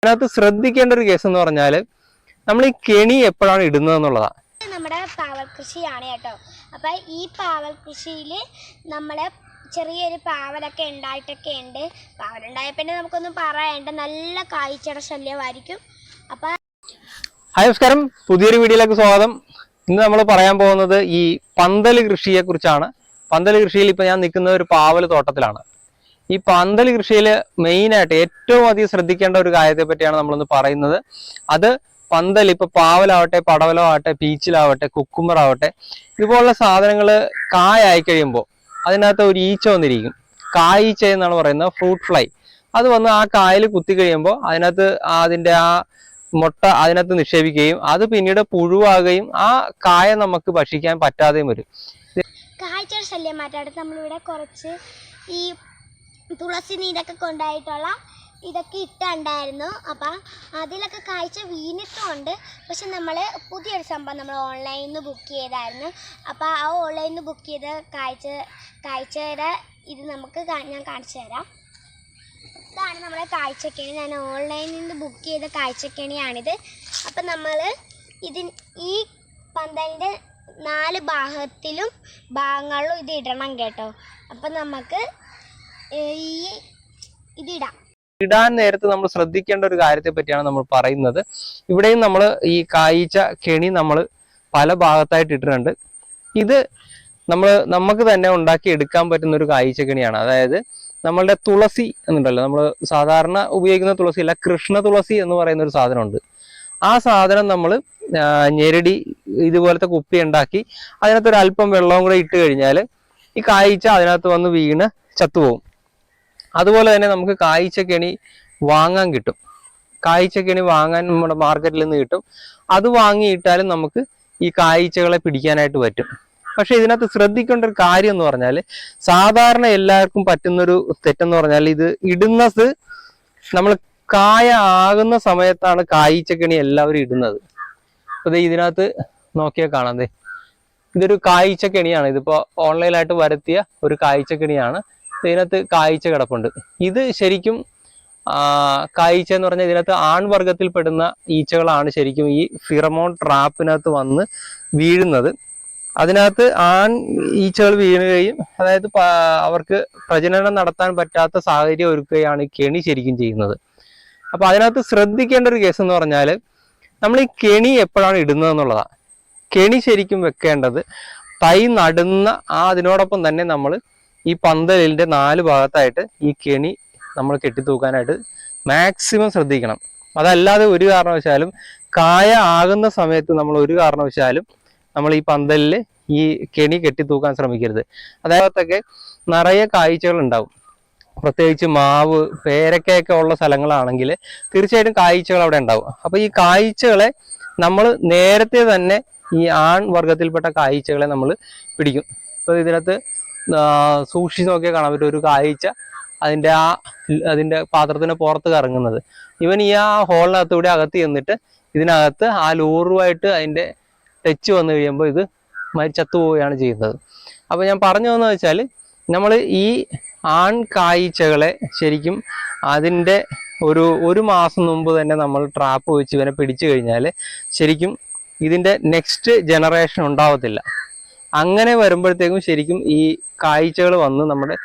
അതിനകത്ത് ശ്രദ്ധിക്കേണ്ട ഒരു കേസ് എന്ന് പറഞ്ഞാൽ നമ്മൾ ഈ കെണി എപ്പോഴാണ് ഇടുന്നത് എന്നുള്ളതാണ്. നമ്മുടെ പാവൽ കൃഷിയാണ് കേട്ടോ. അപ്പം ഈ പാവൽ കൃഷിയിൽ നമ്മൾ ചെറിയൊരു പാവലൊക്കെ ഉണ്ടായിട്ടൊക്കെ ഉണ്ട്. പാവലുണ്ടായ പിന്നെ നമുക്കൊന്നും പറയണ്ട, നല്ല കായ്ച്ചയുടെ ശല്യമായിരിക്കും. അപ്പം ഹായ് നമസ്കാരം, പുതിയൊരു വീഡിയോയിലേക്ക് സ്വാഗതം. ഇന്ന് നമ്മൾ പറയാൻ പോകുന്നത് ഈ പന്തൽ കൃഷിയെ കുറിച്ചാണ്. പന്തൽ കൃഷിയിൽ ഇപ്പം ഞാൻ നിൽക്കുന്ന ഒരു പാവൽ തോട്ടത്തിലാണ്. ഈ പന്തൽ കൃഷിയിൽ മെയിനായിട്ട് ഏറ്റവും അധികം ശ്രദ്ധിക്കേണ്ട ഒരു കാര്യത്തെ പറ്റിയാണ് നമ്മളിന്ന് പറയുന്നത്. അത് പന്തൽ ഇപ്പൊ പാവലാവട്ടെ, പടവലമാവട്ടെ, പീച്ചിലാവട്ടെ, കുക്കുമ്പർ ആവട്ടെ, ഇതുപോലുള്ള സാധനങ്ങൾ കായായി കഴിയുമ്പോൾ അതിനകത്ത് ഒരു ഈച്ച വന്നിരിക്കും. കായീച്ച എന്നാണ് പറയുന്നത്, ഫ്രൂട്ട് ഫ്ലൈ. അത് വന്ന് ആ കായൽ കുത്തി കഴിയുമ്പോൾ അതിനകത്ത് അതിൻ്റെ ആ മുട്ട അതിനകത്ത് നിക്ഷേപിക്കുകയും അത് പിന്നീട് പുഴുവാകുകയും ആ കായ നമുക്ക് ഭക്ഷിക്കാൻ പറ്റാതെയും വരും. കായ്ച്ചയുടെ ശല്യം മാറ്റാനായിട്ട് നമ്മളിവിടെ കുറച്ച് ഈ തുളസി നീരൊക്കെ കൊണ്ടായിട്ടുള്ള ഇതൊക്കെ ഇട്ടുണ്ടായിരുന്നു. അപ്പം അതിലൊക്കെ കായ്ച്ച വീണിട്ടുമുണ്ട്. പക്ഷെ നമ്മൾ പുതിയൊരു സംഭവം നമ്മൾ ഓൺലൈനിൽ നിന്ന് ബുക്ക് ചെയ്തായിരുന്നു. അപ്പോൾ ആ ഓൺലൈനിൽ നിന്ന് ബുക്ക് ചെയ്ത് കായ്ച്ചയുടെ ഇത് നമുക്ക് ഞാൻ കാണിച്ചു തരാം. ഇതാണ് നമ്മളെ കായ്ച്ചക്കണി. ഞാൻ ഓൺലൈനിൽ നിന്ന് ബുക്ക് ചെയ്ത കായ്ച്ചക്കണിയാണിത്. അപ്പം നമ്മൾ ഈ പന്തലിൻ്റെ 4 ഭാഗങ്ങളിലും ഇത് ഇടണം കേട്ടോ. അപ്പം നമുക്ക് ഇടാൻ നേരത്ത് നമ്മൾ ശ്രദ്ധിക്കേണ്ട ഒരു കാര്യത്തെ പറ്റിയാണ് നമ്മൾ പറയുന്നത്. ഇവിടെയും നമ്മൾ ഈ കായ്ച്ച കെണി നമ്മൾ പല ഭാഗത്തായിട്ട് ഇട്ടിട്ടുണ്ട്. ഇത് നമുക്ക് തന്നെ ഉണ്ടാക്കി എടുക്കാൻ പറ്റുന്ന ഒരു കായ്ച്ച കെണിയാണ്. അതായത് നമ്മളുടെ തുളസി എന്നുണ്ടല്ലോ, നമ്മൾ സാധാരണ ഉപയോഗിക്കുന്ന തുളസി അല്ല, കൃഷ്ണ തുളസി എന്ന് പറയുന്ന ഒരു സാധനമുണ്ട്. ആ സാധനം നമ്മൾ ഞെരടി ഇതുപോലത്തെ കുപ്പി ഉണ്ടാക്കി അതിനകത്ത് ഒരു അല്പം വെള്ളവും കൂടെ ഇട്ട് കഴിഞ്ഞാൽ ഈ കായ്ച്ച അതിനകത്ത് വന്ന് വീണ് ചത്തുപോകും. അതുപോലെ തന്നെ നമുക്ക് കായ്ച്ചക്കണി വാങ്ങാൻ കിട്ടും. കായ്ച്ചക്കണി വാങ്ങാൻ നമ്മുടെ മാർക്കറ്റിൽ നിന്ന് കിട്ടും. അത് വാങ്ങിയിട്ടാലും നമുക്ക് ഈ കായ്ച്ചകളെ പിടിക്കാനായിട്ട് പറ്റും. പക്ഷെ ഇതിനകത്ത് ശ്രദ്ധിക്കേണ്ട ഒരു കാര്യം എന്ന് പറഞ്ഞാൽ, സാധാരണ എല്ലാവർക്കും പറ്റുന്നൊരു തെറ്റെന്ന് പറഞ്ഞാൽ, ഇത് ഇടുന്നത് നമ്മൾ കായ ആകുന്ന സമയത്താണ് കായ്ച്ചക്കണി എല്ലാവരും ഇടുന്നത്. അപ്പൊ ഇതിനകത്ത് നോക്കിയാൽ കാണാം, ഇതൊരു കായ്ച്ചക്കണിയാണ്. ഇതിപ്പോ ഓൺലൈനായിട്ട് വരുത്തിയ ഒരു കായ്ച്ചക്കണിയാണ്. ഇതിനകത്ത് കായ്ച്ച കിടപ്പുണ്ട്. ഇത് ശരിക്കും കായ്ച്ച എന്ന് പറഞ്ഞാൽ ഇതിനകത്ത് ആൺവർഗത്തിൽ പെടുന്ന ഈച്ചകളാണ് ശരിക്കും ഈ ഫിറമോൺ ട്രാപ്പിനകത്ത് വന്ന് വീഴുന്നത്. അതിനകത്ത് ആൺ ഈച്ചകൾ വീഴുകയും അതായത് അവർക്ക് പ്രജനനം നടത്താൻ പറ്റാത്ത സാഹചര്യം ഒരുക്കുകയാണ് ഈ കെണി ശരിക്കും ചെയ്യുന്നത്. അപ്പൊ അതിനകത്ത് ശ്രദ്ധിക്കേണ്ട ഒരു കേസ് എന്ന് പറഞ്ഞാൽ, നമ്മൾ ഈ കെണി എപ്പോഴാണ് ഇടുന്നത് എന്നുള്ളതാണ്. കെണി ശരിക്കും വെക്കേണ്ടത് തൈ നടുന്ന അതിനോടൊപ്പം തന്നെ നമ്മൾ ഈ പന്തലിൻ്റെ 4 ഭാഗത്തായിട്ട് ഈ കെണി നമ്മൾ കെട്ടിത്തൂക്കാനായിട്ട് മാക്സിമം ശ്രദ്ധിക്കണം. അതല്ലാതെ ഒരു കാരണവശാലും കായ ആകുന്ന സമയത്ത് നമ്മൾ ഒരു കാരണവശാലും നമ്മൾ ഈ പന്തലിൽ ഈ കെണി കെട്ടിത്തൂക്കാൻ ശ്രമിക്കരുത്. അതേപോലത്തൊക്കെ നിറയെ കായ്ച്ചകൾ ഉണ്ടാവും. പ്രത്യേകിച്ച് മാവ്, പേരക്കയൊക്കെ ഉള്ള സ്ഥലങ്ങളാണെങ്കിൽ തീർച്ചയായിട്ടും കായ്ച്ചകൾ അവിടെ ഉണ്ടാവും. അപ്പോൾ ഈ കായ്ച്ചകളെ നമ്മൾ നേരത്തെ തന്നെ ഈ ആൺ വർഗത്തിൽപ്പെട്ട കായ്ച്ചകളെ നമ്മൾ പിടിക്കും. ഇപ്പോൾ ഇതിനകത്ത് സൂക്ഷിച്ച് നോക്കിയാൽ കാണാൻ പറ്റും ഒരു കായ്ച്ച അതിൻ്റെ പാത്രത്തിന് പുറത്ത് കറങ്ങുന്നത്. ഇവൻ ഈ ഹോളിനകത്ത് കൂടി അകത്ത് ചെന്നിട്ട് ഇതിനകത്ത് ലൂറുമായിട്ട് അതിൻ്റെ ടച്ച് വന്നു കഴിയുമ്പോൾ ഇത് ചത്തുപോവുകയാണ് ചെയ്യുന്നത്. അപ്പോൾ ഞാൻ പറഞ്ഞു വന്നത് വെച്ചാൽ, നമ്മൾ ഈ ആൺ കായ്ച്ചകളെ ശരിക്കും അതിൻ്റെ ഒരു മാസം മുമ്പ് തന്നെ നമ്മൾ ട്രാപ്പ് വെച്ച് ഇവനെ പിടിച്ചു കഴിഞ്ഞാൽ ശരിക്കും ഇതിൻ്റെ നെക്സ്റ്റ് ജനറേഷൻ ഉണ്ടാവത്തില്ല. അങ്ങനെ വരുമ്പോഴത്തേക്കും ശരിക്കും ഈ കായ്ച്ചകൾ വന്ന് നമ്മുടെ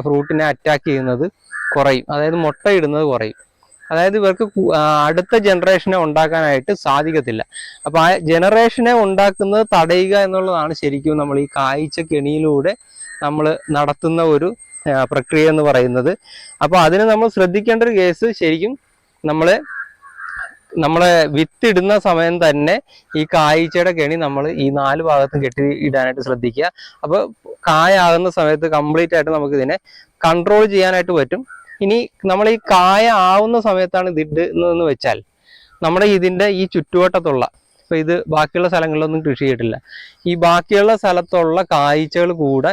ഫ്രൂട്ടിനെ അറ്റാക്ക് ചെയ്യുന്നത് കുറയും. അതായത് മുട്ടയിടുന്നത് കുറയും. അതായത് ഇവർക്ക് അടുത്ത ജനറേഷനെ ഉണ്ടാക്കാനായിട്ട് സാധിക്കത്തില്ല. അപ്പൊ ആ ജനറേഷനെ ഉണ്ടാക്കുന്നത് തടയുക എന്നുള്ളതാണ് ശരിക്കും നമ്മൾ ഈ കായ്ച്ച കെണിയിലൂടെ നമ്മൾ നടത്തുന്ന ഒരു പ്രക്രിയ എന്ന് പറയുന്നത്. അപ്പൊ അതിന് നമ്മൾ ശ്രദ്ധിക്കേണ്ട ഒരു കേസ്, ശരിക്കും നമ്മളെ വിത്തിടുന്ന സമയം തന്നെ ഈ കായ്ച്ചയുടെ കെണി നമ്മൾ ഈ 4 ഭാഗത്തും കെട്ടി ഇടാനായിട്ട് ശ്രദ്ധിക്കുക. അപ്പോൾ കായാകുന്ന സമയത്ത് കംപ്ലീറ്റ് ആയിട്ട് നമുക്ക് ഇതിനെ കൺട്രോൾ ചെയ്യാനായിട്ട് പറ്റും. ഇനി നമ്മൾ ഈ കായ ആവുന്ന സമയത്താണ് ഇത് ഇടുന്നതെന്ന് വെച്ചാൽ, നമ്മുടെ ഇതിൻ്റെ ഈ ചുറ്റുവട്ടത്തുള്ള ഇപ്പൊ ഇത് ബാക്കിയുള്ള സ്ഥലങ്ങളിലൊന്നും കൃഷി ചെയ്തിട്ടില്ല. ഈ ബാക്കിയുള്ള സ്ഥലത്തുള്ള കായ്ച്ചകൾ കൂടെ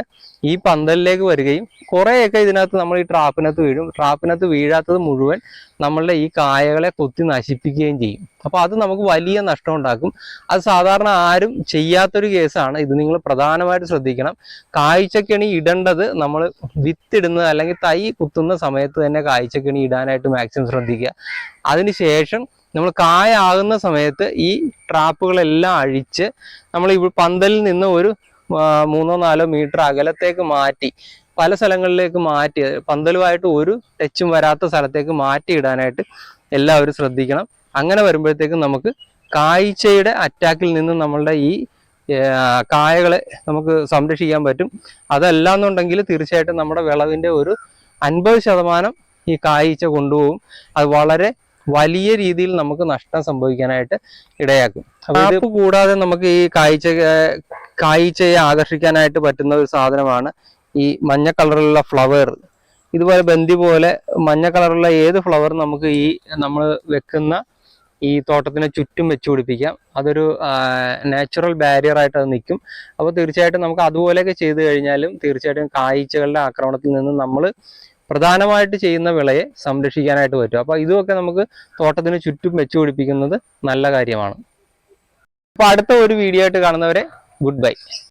ഈ പന്തലിലേക്ക് വരികയും കുറേയൊക്കെ ഇതിനകത്ത് നമ്മൾ ഈ ട്രാപ്പിനകത്ത് വീഴും. ട്രാപ്പിനകത്ത് വീഴാത്തത് മുഴുവൻ നമ്മളുടെ ഈ കായകളെ കൊത്തി നശിപ്പിക്കുകയും ചെയ്യും. അപ്പോൾ അത് നമുക്ക് വലിയ നഷ്ടം ഉണ്ടാക്കും. അത് സാധാരണ ആരും ചെയ്യാത്തൊരു കേസാണ്. ഇത് നിങ്ങൾ പ്രധാനമായിട്ട് ശ്രദ്ധിക്കണം. കായ്ച്ചക്കണി ഇടേണ്ടത് നമ്മൾ വിത്തിടുന്നത് അല്ലെങ്കിൽ തൈ കുത്തുന്ന സമയത്ത് തന്നെ കായ്ച്ചക്കണി ഇടാനായിട്ട് മാക്സിമം ശ്രദ്ധിക്കുക. അതിനുശേഷം നമ്മൾ കായ ആകുന്ന സമയത്ത് ഈ ട്രാപ്പുകളെല്ലാം അഴിച്ച് നമ്മൾ പന്തലിൽ നിന്ന് ഒരു 3-4 മീറ്റർ അകലത്തേക്ക് മാറ്റി പല സ്ഥലങ്ങളിലേക്ക് മാറ്റി പന്തലുമായിട്ട് ഒരു ടച്ചും വരാത്ത സ്ഥലത്തേക്ക് മാറ്റി ഇടാനായിട്ട് എല്ലാവരും ശ്രദ്ധിക്കണം. അങ്ങനെ വരുമ്പോഴത്തേക്കും നമുക്ക് കായ്ച്ചയുടെ അറ്റാക്കിൽ നിന്ന് നമ്മളുടെ ഈ കായകളെ നമുക്ക് സംരക്ഷിക്കാൻ പറ്റും. അതല്ല എന്നുണ്ടെങ്കിൽ തീർച്ചയായിട്ടും നമ്മുടെ വിളവിൻ്റെ ഒരു 50% ഈ കായ്ച്ച കൊണ്ടുപോകും. അത് വളരെ വലിയ രീതിയിൽ നമുക്ക് നഷ്ടം സംഭവിക്കാനായിട്ട് ഇടയാക്കും. അപ്പൊ ഇത് കൂടാതെ നമുക്ക് ഈ കായ്ച്ചയെ ആകർഷിക്കാനായിട്ട് പറ്റുന്ന ഒരു സാധനമാണ് ഈ മഞ്ഞ കളറിലുള്ള ഫ്ലവർ. ഇതുപോലെ ബന്ദി പോലെ മഞ്ഞ കളറുള്ള ഏത് ഫ്ലവർ നമുക്ക് ഈ നമ്മൾ വെക്കുന്ന ഈ തോട്ടത്തിന് ചുറ്റും വെച്ച് പിടിപ്പിക്കാം. അതൊരു നാച്ചുറൽ ബാരിയർ ആയിട്ട് അത് നിൽക്കും. അപ്പോൾ തീർച്ചയായിട്ടും നമുക്ക് അതുപോലെയൊക്കെ ചെയ്തു കഴിഞ്ഞാലും തീർച്ചയായിട്ടും കായ്ച്ചകളുടെ ആക്രമണത്തിൽ നിന്ന് നമ്മൾ പ്രധാനമായിട്ട് ചെയ്യുന്ന വിളയെ സംരക്ഷിക്കാനായിട്ട് പറ്റും. അപ്പോൾ ഇതുമൊക്കെ നമുക്ക് തോട്ടത്തിന് ചുറ്റും വെച്ച് പിടിപ്പിക്കുന്നത് നല്ല കാര്യമാണ്. അപ്പോൾ അടുത്ത ഒരു വീഡിയോ ആയിട്ട് കാണുന്നവരെ ഗുഡ് ബൈ.